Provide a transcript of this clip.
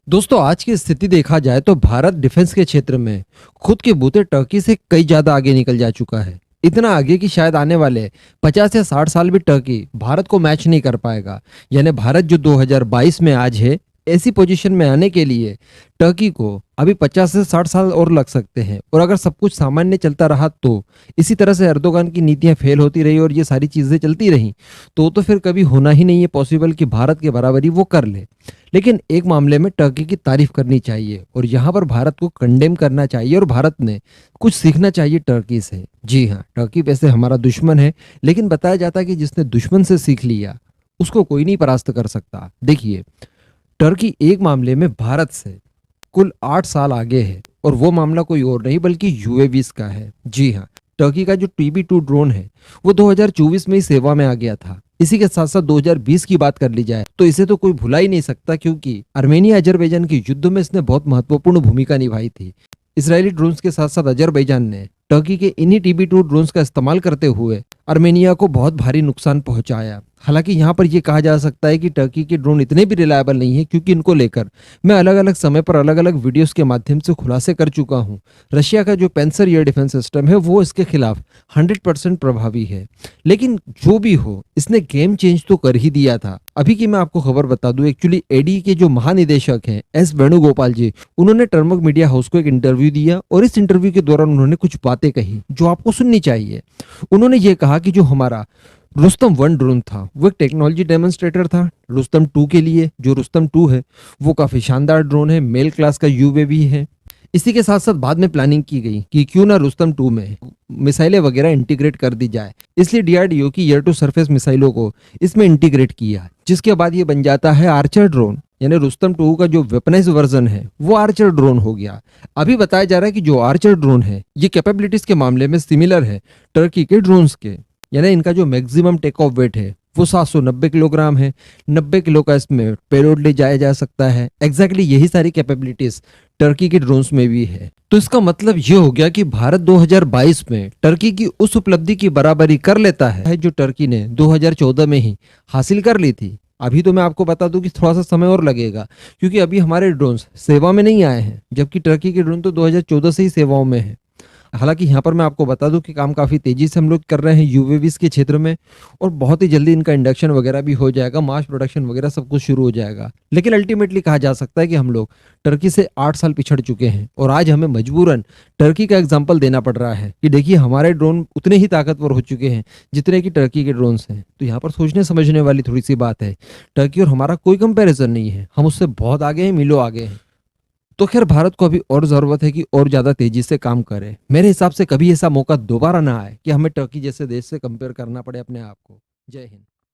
दोस्तों आज की स्थिति देखा जाए तो भारत डिफेंस के क्षेत्र में खुद के बूते टर्की से कई ज्यादा आगे निकल जा चुका है। इतना आगे कि शायद आने वाले 50 या 60 साल भी टर्की भारत को मैच नहीं कर पाएगा। यानी भारत जो 2022 में आज है, ऐसी पोजीशन में आने के लिए टर्की को अभी 50 से 60 साल और लग सकते हैं। और अगर सब कुछ सामान्य चलता रहा तो इसी तरह से एर्दोगान की नीतियां फेल होती रही और ये सारी चीजें चलती रही तो फिर कभी होना ही नहीं है पॉसिबल कि भारत के बराबरी वो कर ले। लेकिन एक मामले में टर्की की तारीफ करनी चाहिए और यहाँ पर भारत को कंडेम करना चाहिए और भारत ने कुछ सीखना चाहिए टर्की से। जी हाँ, टर्की वैसे हमारा दुश्मन है, लेकिन बताया जाता है कि जिसने दुश्मन से सीख लिया उसको कोई नहीं परास्त कर सकता। देखिए, टर्की एक मामले में भारत से कुल 8 साल आगे है और वो मामला कोई और नहीं बल्कि यूएवीज का है। जी हाँ, टर्की का जो TB2 ड्रोन है वो 2024 में ही सेवा में आ गया था। इसी के साथ साथ 2020 की बात कर ली जाए तो इसे तो कोई भुला ही नहीं सकता, क्योंकि आर्मेनिया अजरबैजान के युद्ध में इसने बहुत महत्वपूर्ण भूमिका निभाई थी। इजरायली ड्रोन्स के साथ साथ अजरबैजान ने टर्की के इन्हीं TB2 ड्रोन्स का इस्तेमाल करते हुए आर्मेनिया को बहुत भारी नुकसान पहुंचाया। हालांकि यहाँ पर यह कहा जा सकता है कि टर्की के ड्रोन इतने भी रिलायबल नहीं है, क्योंकि इनको लेकर मैं अलग अलग समय पर अलग अलग वीडियोस के माध्यम से खुलासे कर चुका हूँ। रशिया का जो पेंसर एयर डिफेंस सिस्टम है वो इसके खिलाफ 100% प्रभावी है। लेकिन जो भी हो, इसने गेम चेंज तो कर ही दिया था। अभी की मैं आपको खबर बता दूं, एक्चुअली एडी के जो महानिदेशक हैं एस वेणुगोपाल जी, उन्होंने टर्मक मीडिया हाउस को एक इंटरव्यू दिया और इस इंटरव्यू के दौरान उन्होंने कुछ बातें कही जो आपको सुननी चाहिए। उन्होंने ये कहा कि जो हमारा रुस्तम 1 ड्रोन था वो एक टेक्नोलॉजी डेमोन्स्ट्रेटर था रुस्तम 2 के लिए। जो रुस्तम 2 है वो काफी शानदार ड्रोन है, मेल क्लास का यूएवी है। इसी के साथ साथ बाद में प्लानिंग की गई कि क्यों ना रुस्तम 2 में मिसाइलें वगैरह इंटीग्रेट कर दी जाए, इसलिए डीआरडीओ की एयर टू सरफेस मिसाइलों को इसमें इंटीग्रेट किया, जिसके बाद ये बन जाता है आर्चर ड्रोन। यानी रुस्तम 2 का जो वेपनाइज वर्जन है वो आर्चर ड्रोन हो गया। अभी बताया जा रहा है कि जो आर्चर ड्रोन है ये कैपेबिलिटीज के मामले में सिमिलर है टर्की के ड्रोन्स के। यानी इनका जो मैक्सिमम टेक ऑफ वेट है वो 790 किलोग्राम है। 90 किलो का इसमें पेलोड ले जाया जा सकता है। एग्जैक्टली यही सारी कैपेबिलिटीज टर्की के ड्रोन्स में भी है। तो इसका मतलब ये हो गया कि भारत 2022 में टर्की की उस उपलब्धि की बराबरी कर लेता है जो टर्की ने 2014 में ही हासिल कर ली थी। अभी तो मैं आपको बता दूं कि थोड़ा सा समय और लगेगा, क्योंकि अभी हमारे ड्रोन्स सेवा में नहीं आए हैं, जबकि टर्की के ड्रोन तो 2014 से ही सेवाओं में है। हालांकि यहाँ पर मैं आपको बता दूं कि काम काफी तेजी से हम लोग कर रहे हैं यूएवीज के क्षेत्र में, और बहुत ही जल्दी इनका इंडक्शन वगैरह भी हो जाएगा, मास प्रोडक्शन वगैरह सब कुछ शुरू हो जाएगा। लेकिन अल्टीमेटली कहा जा सकता है कि हम लोग टर्की से 8 साल पिछड़ चुके हैं और आज हमें मजबूरन टर्की का एग्जाम्पल देना पड़ रहा है कि देखिए हमारे ड्रोन उतने ही ताकतवर हो चुके हैं जितने की टर्की के ड्रोन्स हैं। तो यहाँ पर सोचने समझने वाली थोड़ी सी बात है। टर्की और हमारा कोई कंपेरिजन नहीं है, हम उससे बहुत आगे हैं, मीलों आगे हैं। तो खैर भारत को अभी और जरूरत है कि और ज्यादा तेजी से काम करे। मेरे हिसाब से कभी ऐसा मौका दोबारा ना आए कि हमें टर्की जैसे देश से कंपेयर करना पड़े अपने आप को। जय हिंद।